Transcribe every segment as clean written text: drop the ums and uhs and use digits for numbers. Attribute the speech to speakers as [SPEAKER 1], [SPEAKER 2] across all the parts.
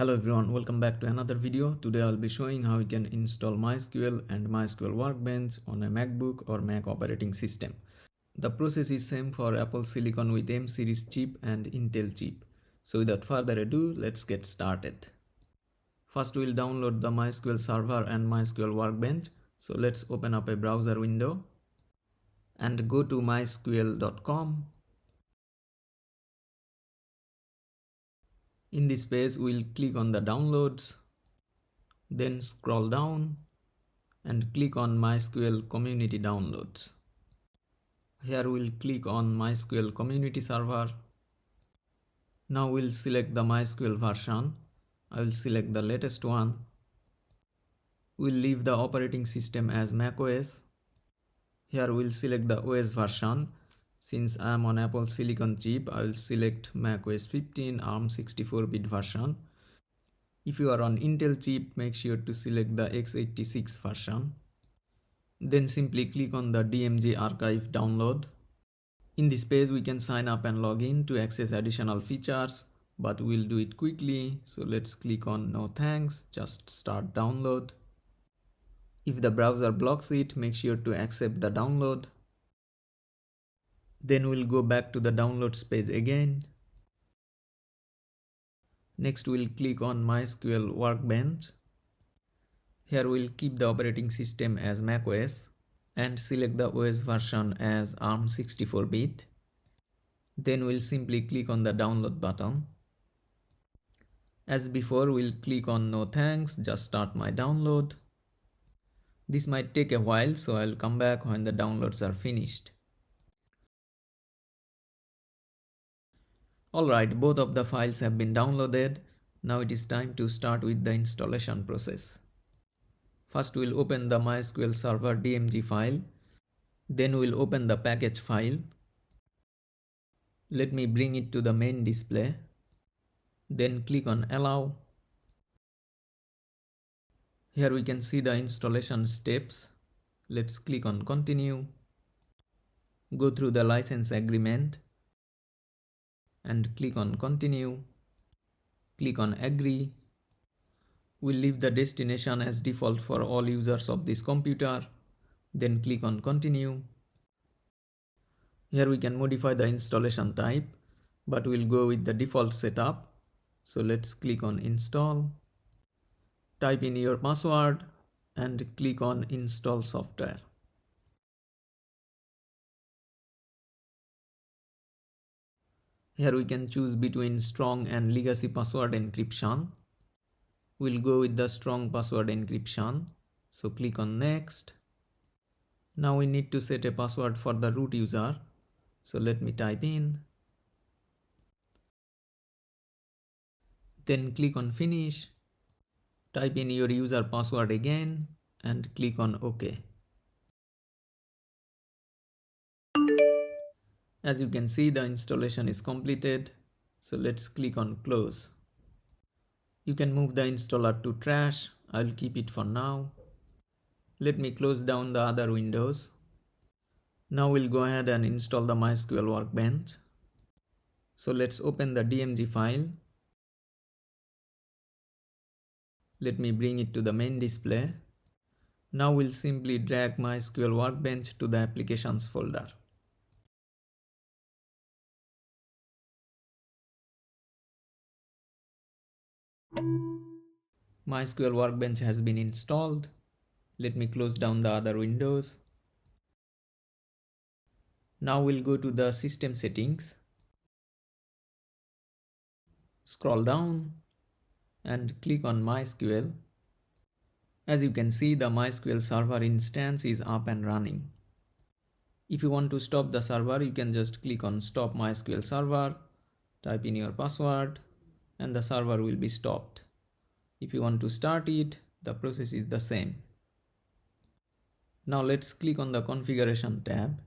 [SPEAKER 1] Hello everyone, welcome back to another video. Today I'll be showing how you can install MySQL and MySQL Workbench on a MacBook or Mac operating system. The process is same for Apple Silicon with M series chip and Intel chip. So without further ado, let's get started. First we'll download the MySQL server and MySQL Workbench. So let's open up a browser window and go to mysql.com. In this page, we'll click on the downloads, then scroll down and click on MySQL Community Downloads. Here we'll click on MySQL Community Server. Now we'll select the MySQL version. I will select the latest one. We'll leave the operating system as macOS. Here we'll select the OS version. Since I am on Apple Silicon chip, I will select macOS 15 ARM 64-bit version. If you are on Intel chip, make sure to select the x86 version. Then simply click on the DMG archive download. In this page, we can sign up and log in to access additional features, but we'll do it quickly. So let's click on no thanks, just start download. If the browser blocks it, make sure to accept the download. Then we'll go back to the downloads page again. Next we'll click on MySQL Workbench. Here we'll keep the operating system as macOS and select the OS version as ARM 64-bit. Then we'll simply click on the download button. As before, we'll click on no thanks, just start my download. This might take a while, so I'll come back when the downloads are finished. Alright, both of the files have been downloaded. Now it is time to start with the installation process. First we'll open the MySQL Server DMG file. Then we'll open the package file. Let me bring it to the main display. Then click on Allow. Here we can see the installation steps. Let's click on Continue. Go through the license agreement and click on Continue. Click on Agree. We'll leave the destination as default for all users of this computer. Then click on Continue. Here we can modify the installation type, but we'll go with the default setup. So let's click on Install. Type in your password and click on Install Software. Here we can choose between strong and legacy password encryption. We'll go with the strong password encryption. So click on Next. Now we need to set a password for the root user. So let me type in. Then click on Finish. Type in your user password again and click on OK. As you can see, the installation is completed. So let's click on Close. You can move the installer to trash. I'll keep it for now. Let me close down the other windows. Now we'll go ahead and install the MySQL Workbench. So let's open the DMG file. Let me bring it to the main display. Now we'll simply drag MySQL Workbench to the Applications folder. MySQL Workbench has been installed. Let me close down the other windows. Now we'll go to the System Settings. Scroll down and click on MySQL. As you can see, the MySQL server instance is up and running. If you want to stop the server, you can just click on Stop MySQL Server, type in your password, and the server will be stopped. If you want to start it, the process is the same. Now let's click on the Configuration tab.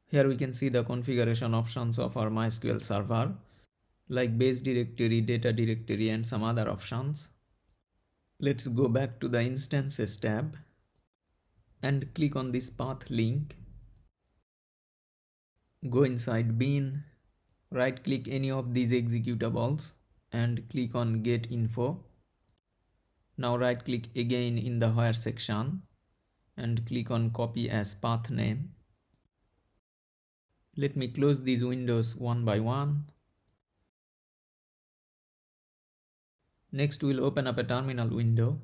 [SPEAKER 1] Here we can see the configuration options of our MySQL server, like base directory, data directory, and some other options. Let's go back to the Instances tab and click on this path link. Go inside bin, right click any of these executables and click on Get Info. Now right click again in the Where section and click on Copy as Path Name. Let me close these windows one by one. Next we'll open up a terminal window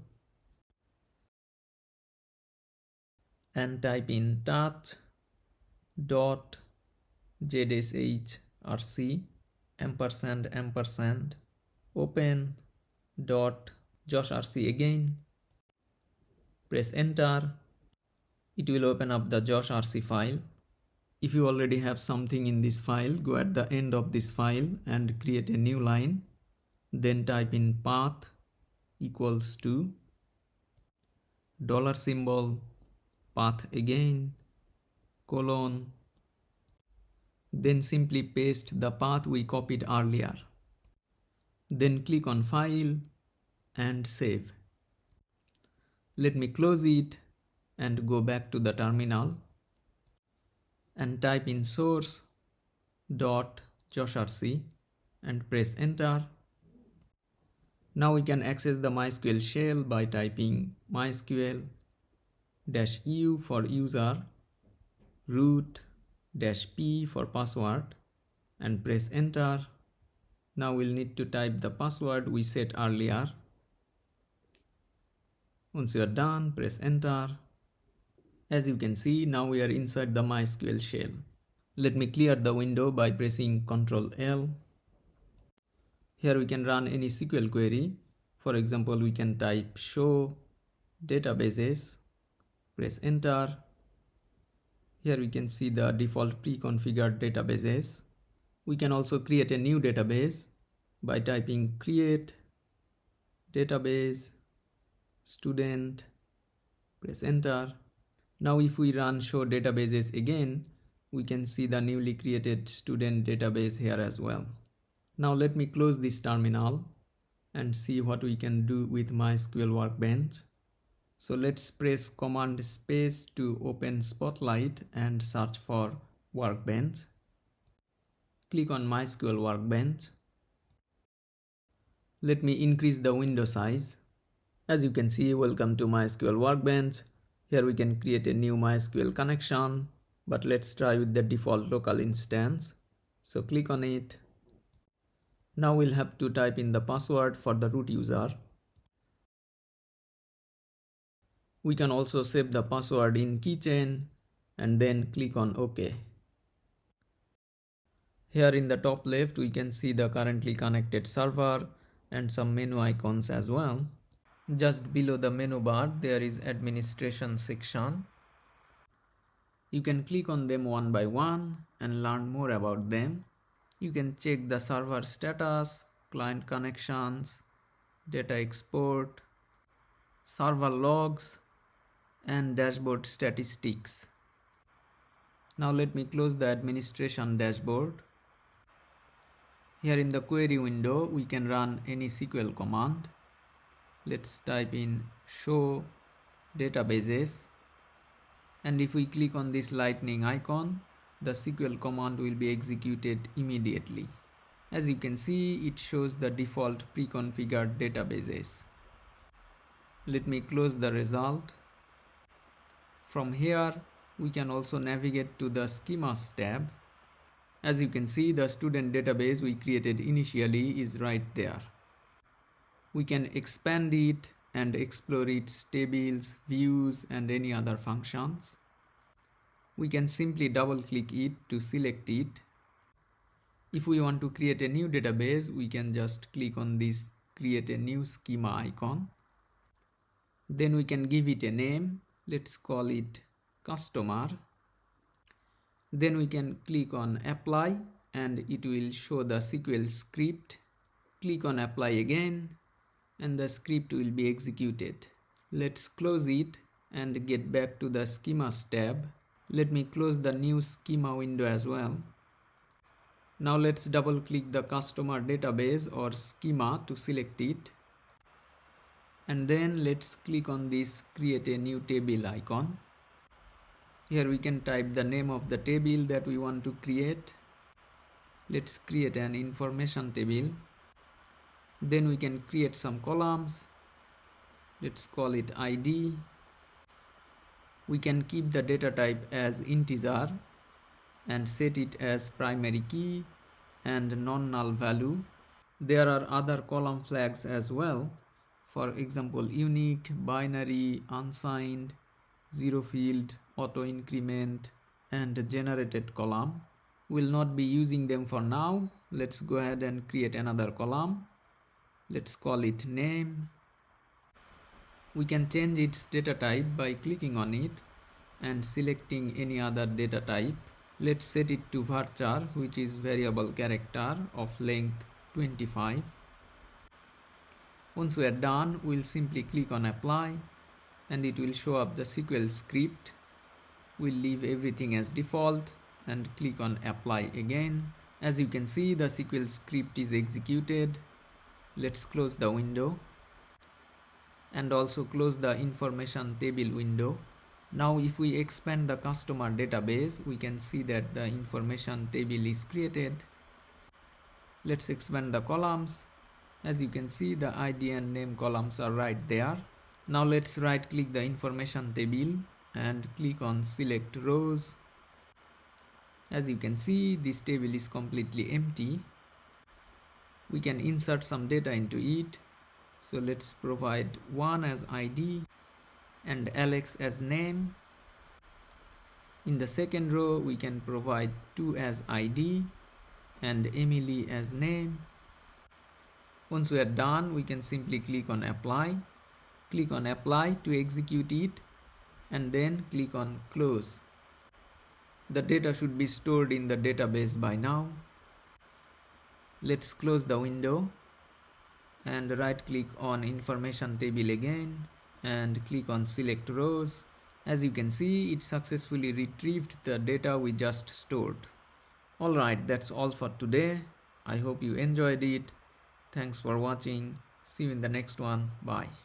[SPEAKER 1] and type in touch.zshrc ampersand open dot joshrc again. Press enter. It will open up the joshrc file. If you already have something in this file, go at the end of this file and create a new line. Then type in path equals to $, path again, colon. Then simply paste the path we copied earlier. Then click on File and Save. Let me close it and go back to the terminal and type in source.joshrc and press enter. Now we can access the MySQL shell by typing MySQL-u for user, root-p for password and press enter. Now we'll need to type the password we set earlier. Once you are done, press enter. As you can see, now we are inside the MySQL shell. Let me clear the window by pressing Ctrl L. Here we can run any SQL query. For example, we can type show databases, press enter. Here we can see the default pre-configured databases. We can also create a new database by typing create database student, press enter. Now if we run show databases again, we can see the newly created student database here as well. Now let me close this terminal and see what we can do with MySQL Workbench. So let's press Command space to open Spotlight and search for Workbench. Click on MySQL Workbench. Let me increase the window size. As you can see, welcome to MySQL Workbench. Here we can create a new MySQL connection, but let's try with the default local instance. So click on it. Now we'll have to type in the password for the root user. We can also save the password in keychain and then click on OK. Here in the top left, we can see the currently connected server and some menu icons as well. Just below the menu bar, there is administration section. You can click on them one by one and learn more about them. You can check the server status, client connections, data export, server logs, and dashboard statistics. Now let me close the administration dashboard. Here in the query window, we can run any SQL command. Let's type in show databases, and if we click on this lightning icon, the SQL command will be executed immediately. As you can see, it shows the default pre-configured databases. Let me close the result. From here, we can also navigate to the schemas tab. As you can see, the student database we created initially is right there. We can expand it and explore its tables, views, and any other functions. We can simply double-click it to select it. If we want to create a new database, we can just click on this Create a New Schema icon. Then we can give it a name. Let's call it Customer. Then we can click on Apply and it will show the SQL script. Click on Apply again, and the script will be executed. Let's close it and get back to the schemas tab. Let me close the new schema window as well. Now let's double click the customer database or schema to select it. And then let's click on this create a new table icon. Here we can type the name of the table that we want to create. Let's create an information table. Then we can create some columns. Let's call it ID. We can keep the data type as integer and set it as primary key and non-null value. There are other column flags as well. For example, unique, binary, unsigned, zero field, auto increment, and generated column. We'll not be using them for now. Let's go ahead and create another column. Let's call it name. We can change its data type by clicking on it and selecting any other data type. Let's set it to varchar, which is variable character of length 25. Once we are done, we'll simply click on apply and it will show up the SQL script. We'll leave everything as default and click on apply again. As you can see, the SQL script is executed. Let's close the window and also close the information table window. Now if we expand the customer database, we can see that the information table is created. Let's expand the columns. As you can see, the ID and name columns are right there. Now let's right click the information table and click on select rows. As you can see, this table is completely empty. We can insert some data into it. So let's provide 1 as ID and Alex as name. In the second row, we can provide 2 as ID and Emily as name. Once we are done, we can simply click on apply. Click on apply to execute it and then click on close. The data should be stored in the database by now. Let's close the window and right click on information table again and click on select rows. As you can see, it successfully retrieved the data we just stored. Alright, that's all for today. I hope you enjoyed it. Thanks for watching. See you in the next one. Bye.